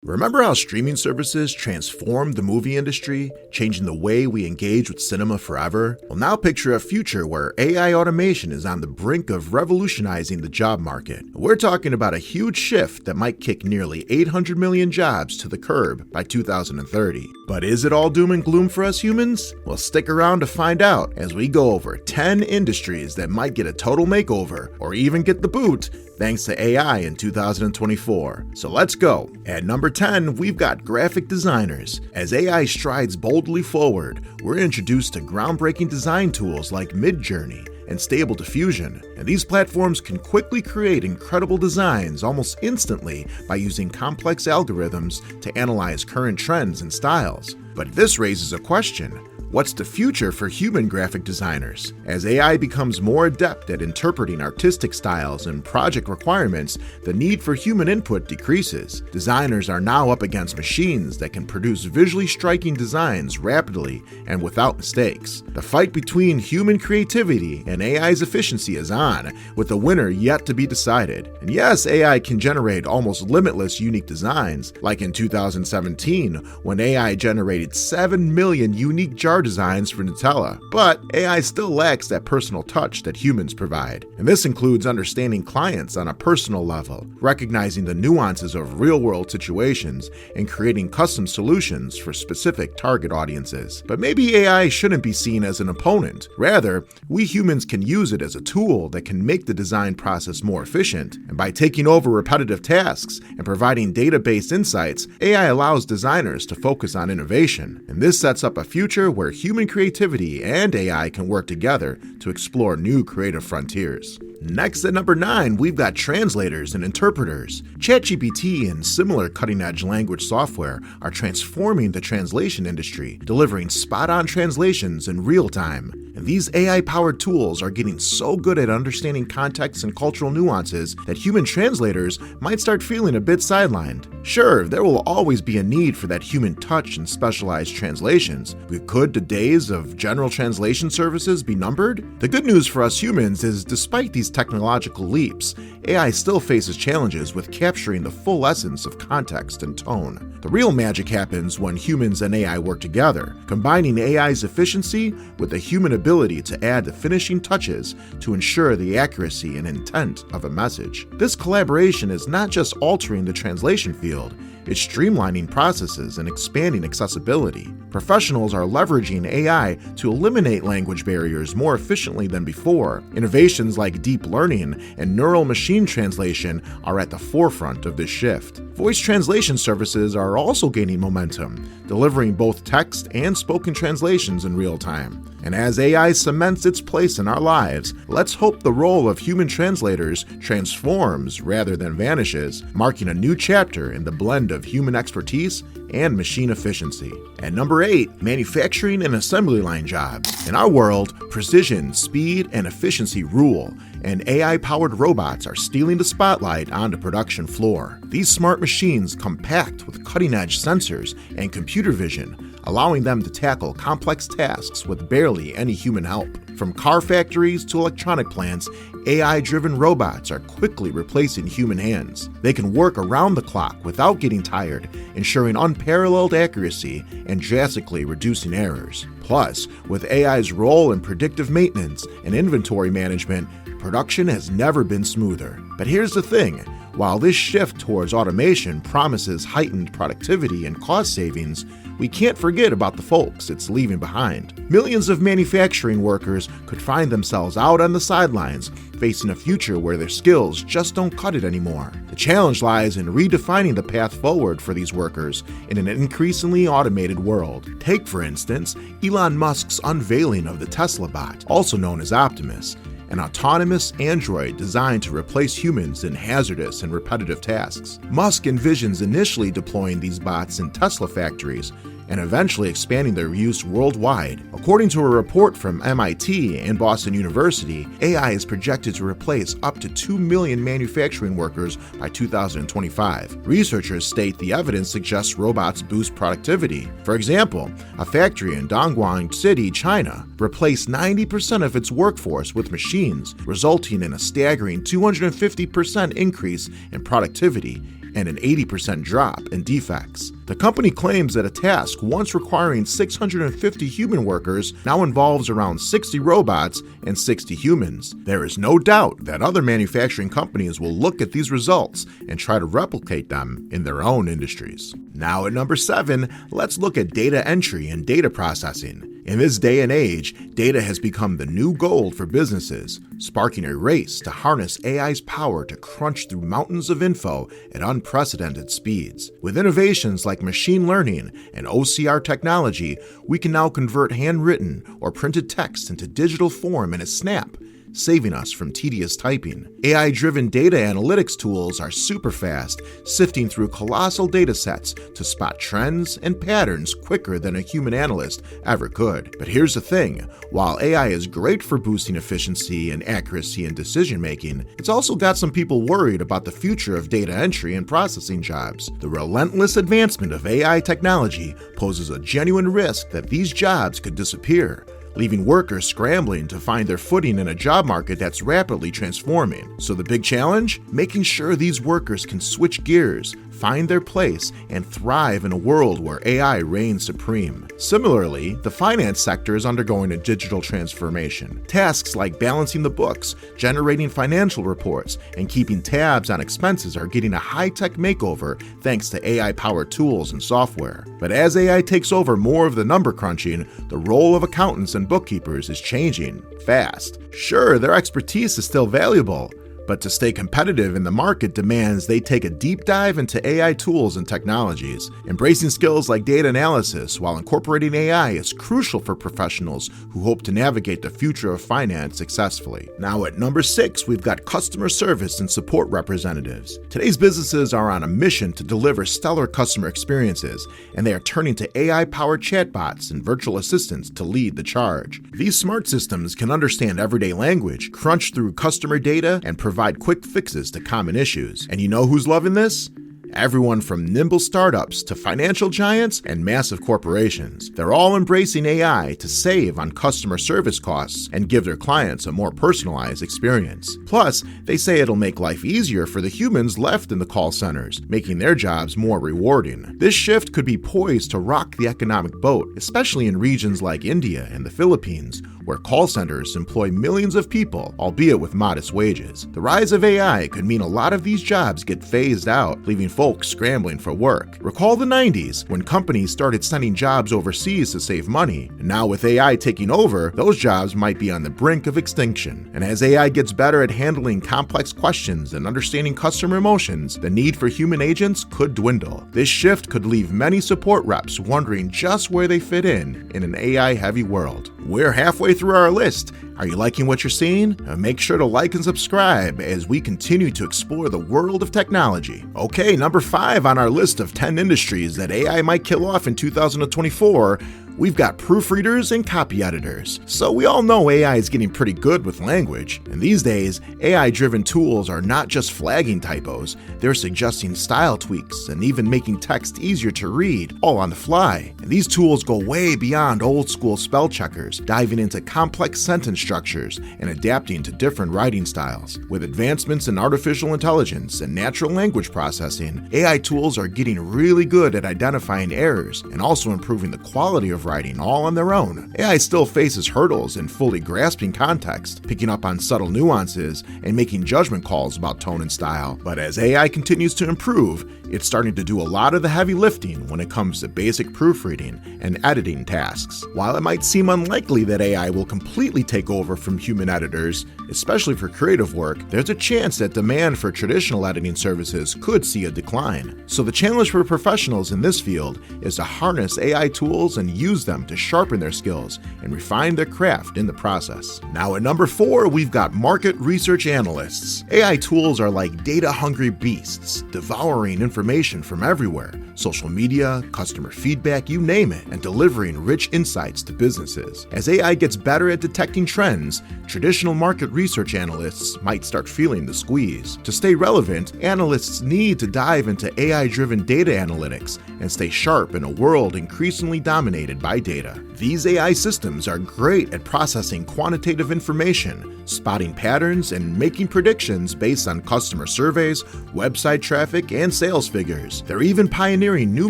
Remember how streaming services transformed the movie industry, changing the way we engage with cinema forever? Well, now picture a future where AI automation is on the brink of revolutionizing the job market. We're talking about a huge shift that might kick nearly 800 million jobs to the curb by 2030. But is it all doom and gloom for us humans? Well, stick around to find out as we go over 10 industries that might get a total makeover or even get the boot thanks to AI in 2024. So let's go. At number 10, we've got graphic designers. As AI strides boldly forward, we're introduced to groundbreaking design tools like Midjourney and Stable Diffusion, and these platforms can quickly create incredible designs almost instantly by using complex algorithms to analyze current trends and styles. But this raises a question. What's the future for human graphic designers? As AI becomes more adept at interpreting artistic styles and project requirements, the need for human input decreases. Designers are now up against machines that can produce visually striking designs rapidly and without mistakes. The fight between human creativity and AI's efficiency is on, with the winner yet to be decided. And yes, AI can generate almost limitless unique designs, like in 2017, when AI generated 7 million unique jar designs for Nutella, but AI still lacks that personal touch that humans provide. And this includes understanding clients on a personal level, recognizing the nuances of real-world situations, and creating custom solutions for specific target audiences. But maybe AI shouldn't be seen as an opponent. Rather, we humans can use it as a tool that can make the design process more efficient. And by taking over repetitive tasks and providing data-based insights, AI allows designers to focus on innovation. And this sets up a future where human creativity and AI can work together to explore new creative frontiers. Next at number 9, we've got Translators and Interpreters. ChatGPT and similar cutting-edge language software are transforming the translation industry, delivering spot-on translations in real time. And these AI-powered tools are getting so good at understanding context and cultural nuances that human translators might start feeling a bit sidelined. Sure, there will always be a need for that human touch in specialized translations, but could the days of general translation services be numbered? The good news for us humans is, despite these technological leaps, AI still faces challenges with capturing the full essence of context and tone. The real magic happens when humans and AI work together, combining AI's efficiency with the human ability to add the finishing touches to ensure the accuracy and intent of a message. This collaboration is not just altering the translation field, it's streamlining processes and expanding accessibility. Professionals are leveraging AI to eliminate language barriers more efficiently than before. Innovations like deep learning and neural machine translation are at the forefront of this shift. Voice translation services are also gaining momentum, delivering both text and spoken translations in real time. And as AI cements its place in our lives, let's hope the role of human translators transforms rather than vanishes, marking a new chapter in the blend of human expertise and machine efficiency. At number 8, manufacturing and assembly line jobs. In our world, precision, speed, and efficiency rule, and AI-powered robots are stealing the spotlight on the production floor. These smart machines come packed with cutting-edge sensors and computer vision, allowing them to tackle complex tasks with barely any human help. From car factories to electronic plants, AI-driven robots are quickly replacing human hands. They can work around the clock without getting tired, ensuring unparalleled accuracy and drastically reducing errors. Plus, with AI's role in predictive maintenance and inventory management, production has never been smoother. But here's the thing. While this shift towards automation promises heightened productivity and cost savings, we can't forget about the folks it's leaving behind. Millions of manufacturing workers could find themselves out on the sidelines, facing a future where their skills just don't cut it anymore. The challenge lies in redefining the path forward for these workers in an increasingly automated world. Take, for instance, Elon Musk's unveiling of the Tesla bot, also known as Optimus, an autonomous android designed to replace humans in hazardous and repetitive tasks. Musk envisions initially deploying these bots in Tesla factories and eventually expanding their use worldwide. According to a report from MIT and Boston University, AI is projected to replace up to 2 million manufacturing workers by 2025. Researchers state the evidence suggests robots boost productivity. For example, a factory in Dongguan City, China, replaced 90% of its workforce with machines, resulting in a staggering 250% increase in productivity and an 80% drop in defects. The company claims that a task once requiring 650 human workers now involves around 60 robots and 60 humans. There is no doubt that other manufacturing companies will look at these results and try to replicate them in their own industries. Now at number 7, let's look at data entry and data processing. In this day and age, data has become the new gold for businesses, sparking a race to harness AI's power to crunch through mountains of info at unprecedented speeds. With innovations like machine learning and OCR technology, we can now convert handwritten or printed text into digital form in a snap, saving us from tedious typing. AI-driven data analytics tools are super fast, sifting through colossal data sets to spot trends and patterns quicker than a human analyst ever could. But here's the thing, while AI is great for boosting efficiency and accuracy in decision-making, it's also got some people worried about the future of data entry and processing jobs. The relentless advancement of AI technology poses a genuine risk that these jobs could disappear, leaving workers scrambling to find their footing in a job market that's rapidly transforming. So the big challenge? Making sure these workers can switch gears, find their place, and thrive in a world where AI reigns supreme. Similarly, the finance sector is undergoing a digital transformation. Tasks like balancing the books, generating financial reports, and keeping tabs on expenses are getting a high-tech makeover thanks to AI-powered tools and software. But as AI takes over more of the number crunching, the role of accountants and bookkeepers is changing fast. Sure, their expertise is still valuable, but to stay competitive in the market demands they take a deep dive into AI tools and technologies. Embracing skills like data analysis while incorporating AI is crucial for professionals who hope to navigate the future of finance successfully. Now at number 6, we've got customer service and support representatives. Today's businesses are on a mission to deliver stellar customer experiences, and they are turning to AI-powered chatbots and virtual assistants to lead the charge. These smart systems can understand everyday language, crunch through customer data, and provide quick fixes to common issues. And you know who's loving this? Everyone from nimble startups to financial giants and massive corporations. They're all embracing AI to save on customer service costs and give their clients a more personalized experience. Plus, they say it'll make life easier for the humans left in the call centers, making their jobs more rewarding. This shift could be poised to rock the economic boat, especially in regions like India and the Philippines, where call centers employ millions of people, albeit with modest wages. The rise of AI could mean a lot of these jobs get phased out, leaving folks scrambling for work. Recall the 90s, when companies started sending jobs overseas to save money. And now with AI taking over, those jobs might be on the brink of extinction. And as AI gets better at handling complex questions and understanding customer emotions, the need for human agents could dwindle. This shift could leave many support reps wondering just where they fit in an AI-heavy world. We're halfway through our list. Are you liking what you're seeing? Make sure to like and subscribe as we continue to explore the world of technology. Okay, number 5 on our list of 10 industries that AI might kill off in 2024, we've got proofreaders and copy editors. So we all know AI is getting pretty good with language, and these days, AI-driven tools are not just flagging typos, they're suggesting style tweaks and even making text easier to read, all on the fly. And these tools go way beyond old-school spell checkers, diving into complex sentence structures and adapting to different writing styles. With advancements in artificial intelligence and natural language processing, AI tools are getting really good at identifying errors and also improving the quality of writing all on their own. AI still faces hurdles in fully grasping context, picking up on subtle nuances, and making judgment calls about tone and style. But as AI continues to improve, it's starting to do a lot of the heavy lifting when it comes to basic proofreading and editing tasks. While it might seem unlikely that AI will completely take over from human editors, especially for creative work, there's a chance that demand for traditional editing services could see a decline. So the challenge for professionals in this field is to harness AI tools and use them to sharpen their skills and refine their craft in the process. Now at number 4, we've got market research analysts. AI tools are like data-hungry beasts, devouring information from everywhere, social media, customer feedback, you name it, and delivering rich insights to businesses. As AI gets better at detecting trends, traditional market research analysts might start feeling the squeeze. To stay relevant, analysts need to dive into AI-driven data analytics and stay sharp in a world increasingly dominated guided by data. These AI systems are great at processing quantitative information, spotting patterns, and making predictions based on customer surveys, website traffic, and sales figures. They're even pioneering new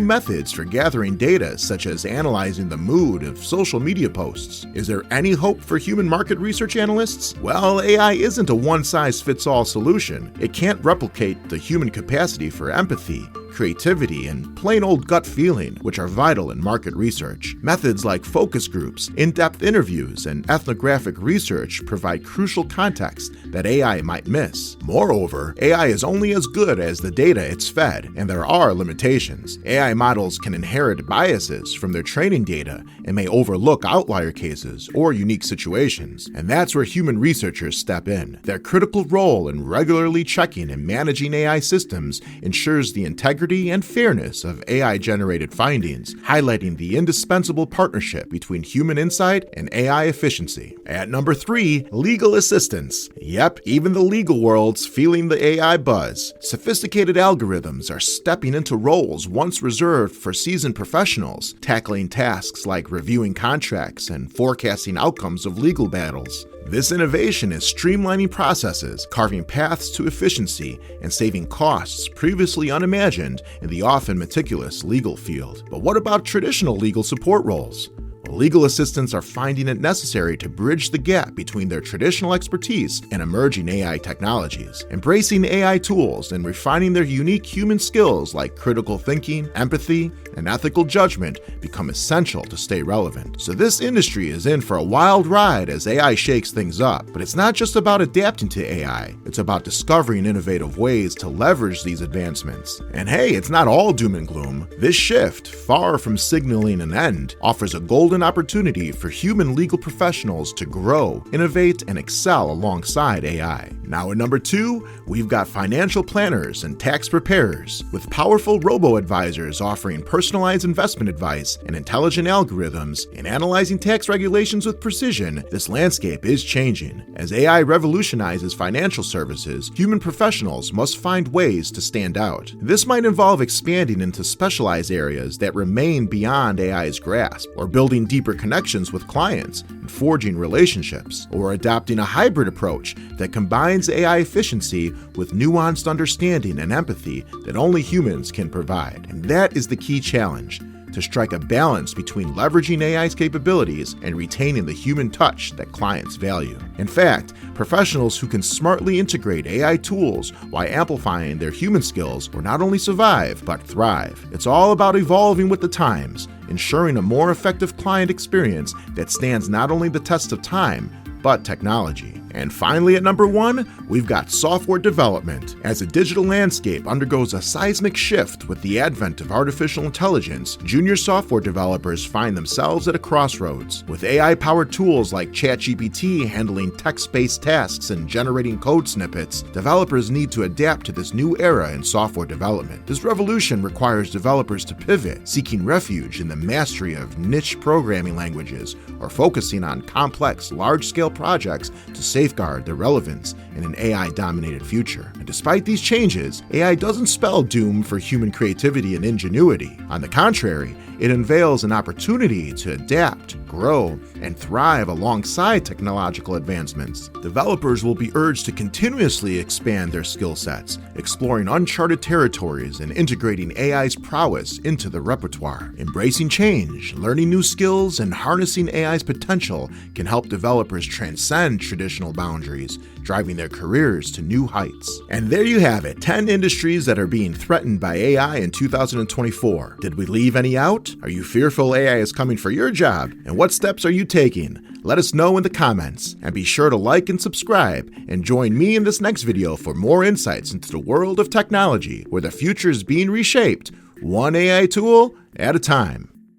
methods for gathering data, such as analyzing the mood of social media posts. Is there any hope for human market research analysts? Well, AI isn't a one-size-fits-all solution. It can't replicate the human capacity for empathy, creativity, and plain old gut feeling, which are vital in market research. Methods like focus groups, in-depth interviews, and ethnographic research provide crucial context that AI might miss. Moreover, AI is only as good as the data it's fed, and there are limitations. AI models can inherit biases from their training data and may overlook outlier cases or unique situations, and that's where human researchers step in. Their critical role in regularly checking and managing AI systems ensures the integrity and fairness of AI-generated findings, highlighting the indispensable partnership between human insight and AI efficiency. At number 3, legal assistance. Yep, even the legal world's feeling the AI buzz. Sophisticated algorithms are stepping into roles once reserved for seasoned professionals, tackling tasks like reviewing contracts and forecasting outcomes of legal battles. This innovation is streamlining processes, carving paths to efficiency, and saving costs previously unimagined in the often meticulous legal field. But what about traditional legal support roles? Legal assistants are finding it necessary to bridge the gap between their traditional expertise and emerging AI technologies, embracing AI tools and refining their unique human skills like critical thinking, empathy, and ethical judgment become essential to stay relevant. So this industry is in for a wild ride as AI shakes things up. But it's not just about adapting to AI, it's about discovering innovative ways to leverage these advancements. And hey, it's not all doom and gloom. This shift, far from signaling an end, offers a golden opportunity for human legal professionals to grow, innovate, and excel alongside AI. Now at number 2, we've got financial planners and tax preparers. With powerful robo-advisors offering personalized investment advice and intelligent algorithms in analyzing tax regulations with precision, this landscape is changing. As AI revolutionizes financial services, human professionals must find ways to stand out. This might involve expanding into specialized areas that remain beyond AI's grasp, or building deeper connections with clients and forging relationships, or adopting a hybrid approach that combines AI efficiency with nuanced understanding and empathy that only humans can provide. And that is the key challenge, to strike a balance between leveraging AI's capabilities and retaining the human touch that clients value. In fact, professionals who can smartly integrate AI tools while amplifying their human skills will not only survive, but thrive. It's all about evolving with the times, ensuring a more effective client experience that stands not only the test of time, but technology. And finally, at number 1, we've got software development. As the digital landscape undergoes a seismic shift with the advent of artificial intelligence, junior software developers find themselves at a crossroads. With AI-powered tools like ChatGPT handling text-based tasks and generating code snippets, developers need to adapt to this new era in software development. This revolution requires developers to pivot, seeking refuge in the mastery of niche programming languages, or focusing on complex, large-scale projects to safeguard their relevance in an AI-dominated future. And despite these changes, AI doesn't spell doom for human creativity and ingenuity. On the contrary, it unveils an opportunity to adapt, grow, and thrive alongside technological advancements. Developers will be urged to continuously expand their skill sets, exploring uncharted territories and integrating AI's prowess into the repertoire. Embracing change, learning new skills, and harnessing AI's potential can help developers transcend traditional boundaries, driving their careers to new heights. And there you have it, 10 industries that are being threatened by AI in 2024. Did we leave any out? Are you fearful AI is coming for your job? And what steps are you taking? Let us know in the comments. And be sure to like and subscribe, and join me in this next video for more insights into the world of technology, where the future is being reshaped, one AI tool at a time.